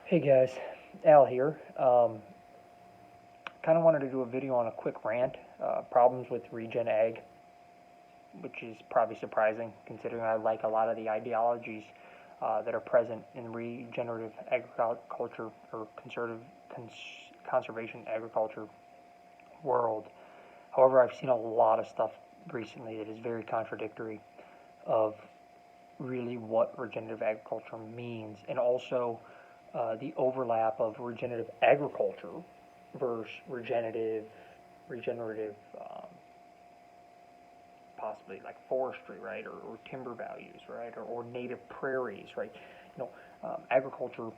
Hey guys, Al here. Kind of wanted to do a video on a quick rant. Problems with Regen AG, which is probably surprising considering I like a lot of the ideologies that are present in regenerative agriculture or conservation agriculture world. However, I've seen a lot of stuff recently that is very contradictory of really what regenerative agriculture means, and also the overlap of regenerative agriculture versus regenerative, possibly like forestry, right, or timber values, right, or native prairies, right. Agriculture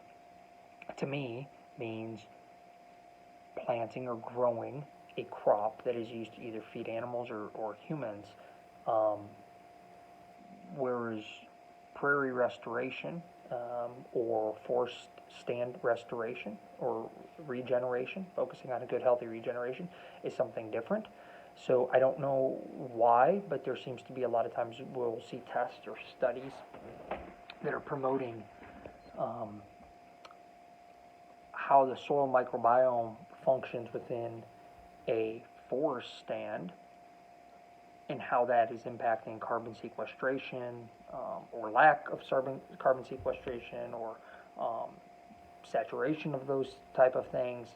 to me means planting or growing a crop that is used to either feed animals or humans, um, whereas prairie restoration, or forest stand restoration or regeneration, focusing on a good healthy regeneration, is something different. So I don't know why, but there seems to be a lot of times we'll see tests or studies that are promoting um, how the soil microbiome functions within a forest stand and how that is impacting carbon sequestration, or lack of carbon sequestration, or um, saturation of those type of things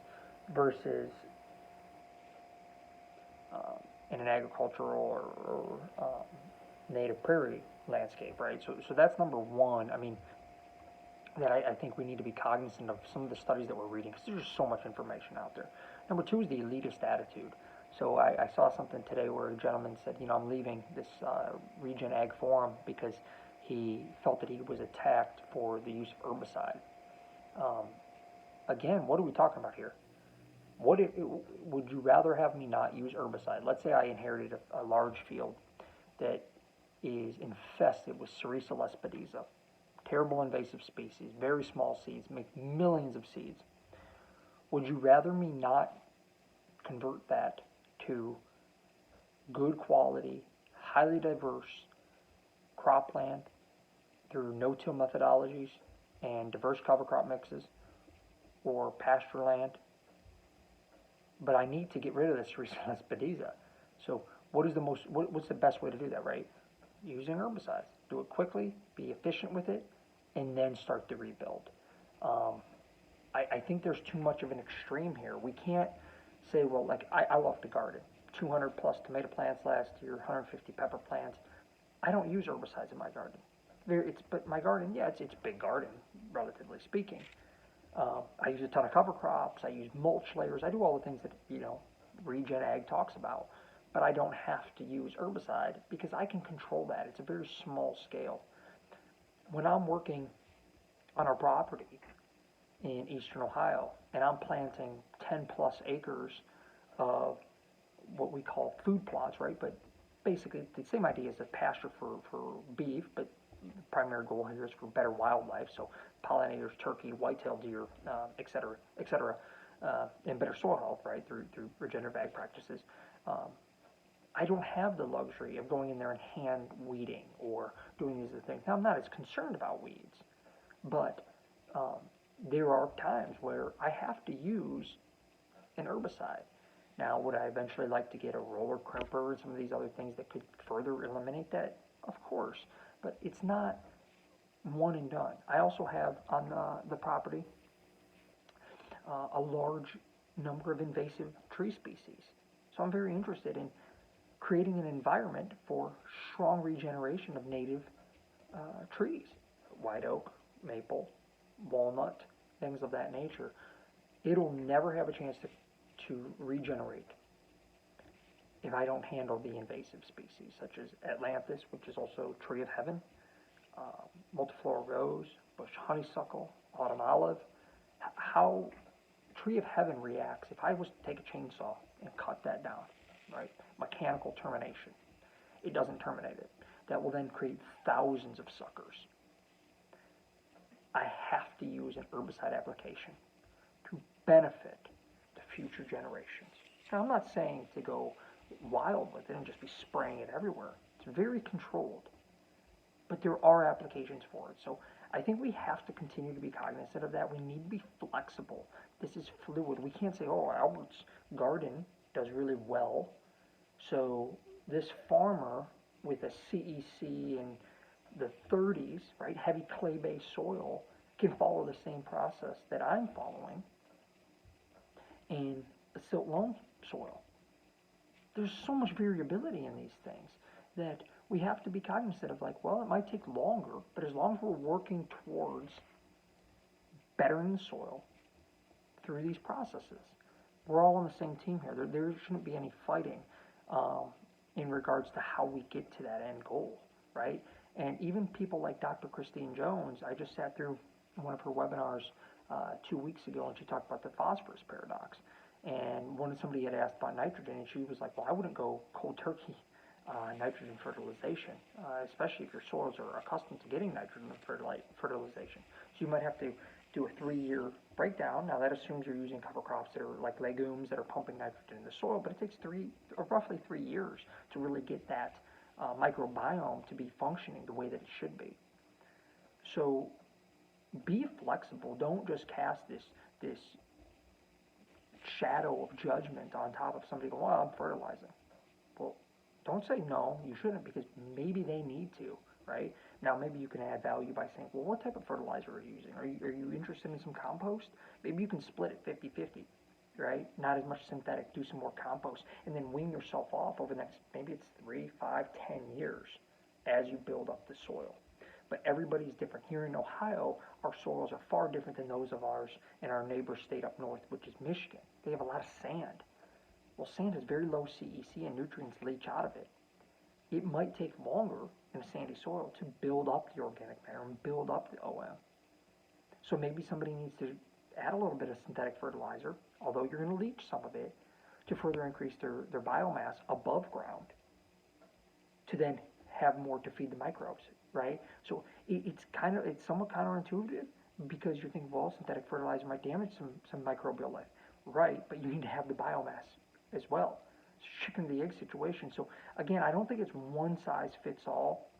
versus um, in an agricultural or native prairie landscape, right? So that's number one. I mean, that I think we need to be cognizant of some of the studies that we're reading because there's just so much information out there. Number two is the elitist attitude. So I saw something today where a gentleman said, I'm leaving this Regen Ag Forum because he felt that he was attacked for the use of herbicide. Um, Again, what are we talking about here? Would you rather have me not use herbicide? Let's say I inherited a large field that is infested with Cerisa lespedeza, terrible invasive species, very small seeds, make millions of seeds. Would you rather me not convert that to good quality, highly diverse cropland through no-till methodologies and diverse cover crop mixes, or pasture land? But I need to get rid of this Cerisa lespedeza. So what's the best way to do that, right? Using herbicides. Do it quickly, be efficient with it, and then start the rebuild. Um, I think there's too much of an extreme here. We can't say, well, like I love to garden. 200 plus tomato plants last year, 150 pepper plants. I don't use herbicides in my garden. But my garden, yeah, it's a big garden, relatively speaking. I use a ton of cover crops. I use mulch layers. I do all the things that Regen Ag talks about. But I don't have to use herbicide because I can control that. It's a very small scale. When I'm working on our property in eastern Ohio and I'm planting 10 plus acres of what we call food plots, right? But basically the same idea as a pasture for beef, but the primary goal here is for better wildlife. So pollinators, turkey, white-tailed deer, et cetera, and better soil health, right? Through regenerative ag practices. Um, I don't have the luxury of going in there and hand weeding or doing these other things. Now, I'm not as concerned about weeds, but um, there are times where I have to use an herbicide. Now, would I eventually like to get a roller crimper and some of these other things that could further eliminate that? Of course, but it's not one and done. I also have on the property a large number of invasive tree species. So I'm very interested in creating an environment for strong regeneration of native trees, white oak, maple, walnut, things of that nature. It'll never have a chance to regenerate if I don't handle the invasive species, such as Atlanthus, which is also tree of heaven, multiflora rose, bush honeysuckle, autumn olive. How tree of heaven reacts if I was to take a chainsaw and cut that down, right? Mechanical termination. It doesn't terminate it. That will then create thousands of suckers. I have to use an herbicide application to benefit the future generations. Now, I'm not saying to go wild with it and just be spraying it everywhere. It's very controlled, but there are applications for it. So I think we have to continue to be cognizant of that. We need to be flexible. This is fluid. We can't say, oh, Albert's garden does really well, so this farmer with a CEC in the 30s, right, heavy clay-based soil, can follow the same process that I'm following in a silt loam soil. There's so much variability in these things that we have to be cognizant of, like, well, it might take longer, but as long as we're working towards bettering the soil through these processes, we're all on the same team here. There shouldn't be any fighting in regards to how we get to that end goal, right? And even people like Dr. Christine Jones, I just sat through one of her webinars 2 weeks ago, and she talked about the phosphorus paradox. And somebody had asked about nitrogen, and she was like, well, I wouldn't go cold turkey nitrogen fertilization, especially if your soils are accustomed to getting nitrogen fertilization. So you might have to do a 3-year breakdown. Now that assumes you're using cover crops that are like legumes that are pumping nitrogen in the soil, but it takes roughly 3 years to really get that microbiome to be functioning the way that it should be. So be flexible. Don't just cast this shadow of judgment on top of somebody going, well, I'm fertilizing. Well, don't say no, you shouldn't, because maybe they need to, right? Now, maybe you can add value by saying, well, what type of fertilizer are you using? Are you interested in some compost? Maybe you can split it 50-50, right? Not as much synthetic, do some more compost, and then wean yourself off over the next, maybe it's 3, 5, 10 years as you build up the soil. But everybody's different. Here in Ohio, our soils are far different than those of ours in our neighbor state up north, which is Michigan. They have a lot of sand. Well, sand has very low CEC and nutrients leach out of it. It might take longer in a sandy soil to build up the organic matter and build up the OM. So maybe somebody needs to add a little bit of synthetic fertilizer, although you're going to leach some of it, to further increase their biomass above ground, to then have more to feed the microbes, right? So it's somewhat counterintuitive, because you're thinking, well, synthetic fertilizer might damage some microbial life, right? But you need to have the biomass as well. It's chicken and the egg situation. So again, I don't think it's one size fits all.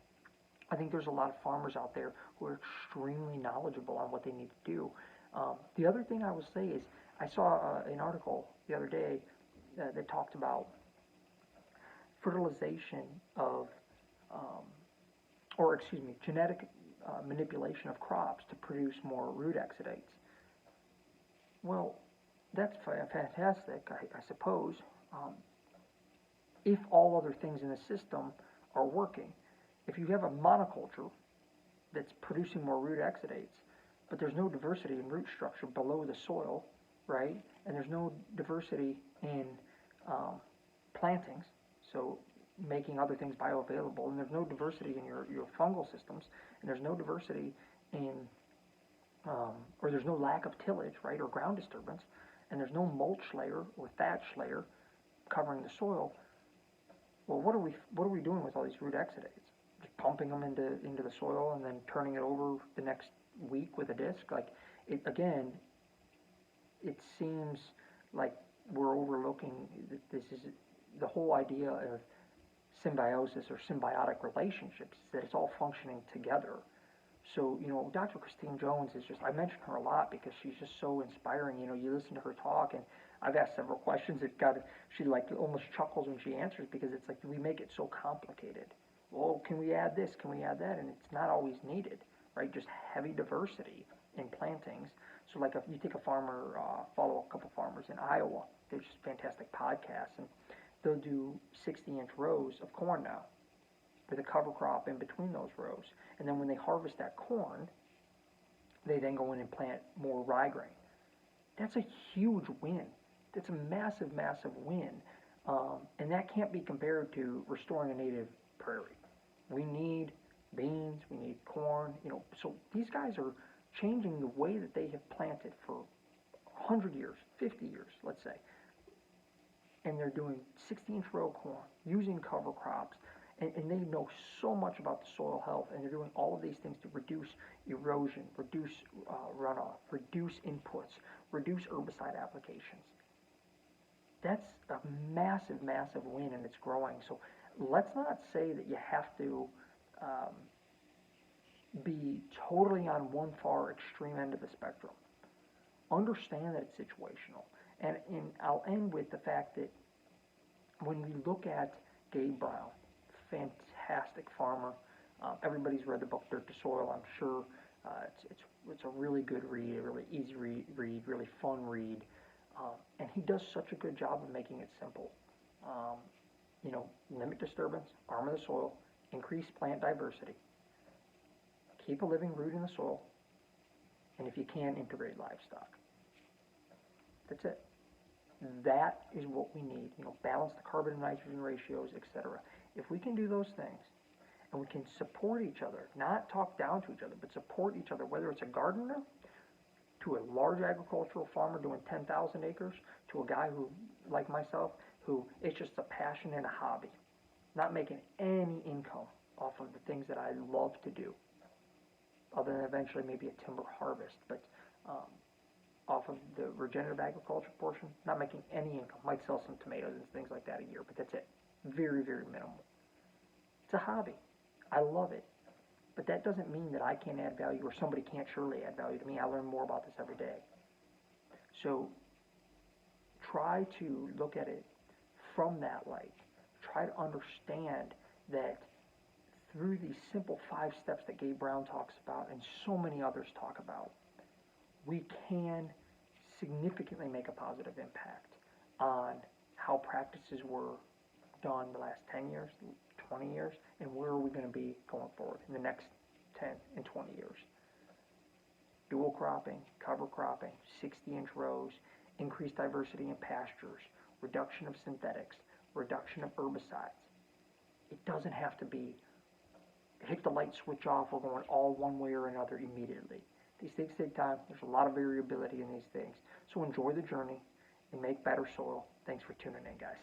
I think there's a lot of farmers out there who are extremely knowledgeable on what they need to do. The other thing I will say is, I saw an article the other day that talked about fertilization of, genetic manipulation of crops to produce more root exudates. Well, that's fantastic, I suppose, if all other things in the system are working. If you have a monoculture that's producing more root exudates, but there's no diversity in root structure below the soil, right? And there's no diversity in plantings, so making other things bioavailable, and there's no diversity in your fungal systems, and there's no diversity in, or there's no lack of tillage, right, or ground disturbance, and there's no mulch layer or thatch layer covering the soil. Well, what are we doing with all these root exudates? Just pumping them into the soil and then turning it over the next week with a disc? Like, it seems like we're overlooking that this is the whole idea of symbiosis or symbiotic relationships, is that it's all functioning together. So, Dr. Christine Jones is just, I mention her a lot because she's just so inspiring. You listen to her talk, and I've asked several questions. She like almost chuckles when she answers, because it's like, we make it so complicated. Well, can we add this? Can we add that? And it's not always needed, right? Just heavy diversity in plantings. So like if you take a farmer, follow a couple farmers in Iowa, they're just fantastic podcasts, and they'll do 60-inch rows of corn now with a cover crop in between those rows. And then when they harvest that corn, they then go in and plant more rye grain. That's a huge win. That's a massive, massive win. And that can't be compared to restoring a native prairie. We need beans, we need corn, so these guys are changing the way that they have planted for 100 years, 50 years, let's say. And they're doing 60-inch row corn, using cover crops, and they know so much about the soil health, and they're doing all of these things to reduce erosion, reduce runoff, reduce inputs, reduce herbicide applications. That's a massive, massive win, and it's growing. So let's not say that you have to be totally on one far extreme end of the spectrum. Understand that it's situational. And I'll end with the fact that when we look at Gabe Brown, fantastic farmer. Everybody's read the book Dirt to Soil, I'm sure. It's a really good read, a really easy read, really fun read. And he does such a good job of making it simple. Um, Limit disturbance, armor the soil, increase plant diversity, keep a living root in the soil, and if you can, integrate livestock. That's it. That is what we need. Balance the carbon and nitrogen ratios, etc. If we can do those things, and we can support each other, not talk down to each other, but support each other, whether it's a gardener to a large agricultural farmer doing 10,000 acres, to a guy who, like myself, who it's just a passion and a hobby, not making any income off of the things that I love to do, other than eventually maybe a timber harvest, but um, off of the regenerative agriculture portion, not making any income. Might sell some tomatoes and things like that a year, but that's it. Very, very minimal. It's a hobby. I love it. But that doesn't mean that I can't add value or somebody can't surely add value to me. I learn more about this every day. So try to look at it from that light. Try to understand that through these simple 5 steps that Gabe Brown talks about and so many others talk about, we can significantly make a positive impact on how practices were done the last 10 years, 20 years, and where are we going to be going forward in the next 10 and 20 years. Dual cropping, cover cropping, 60-inch rows, increased diversity in pastures, reduction of synthetics, reduction of herbicides. It doesn't have to be hit the light switch off, we're going all one way or another immediately. These things take time. There's a lot of variability in these things. So enjoy the journey and make better soil. Thanks for tuning in, guys.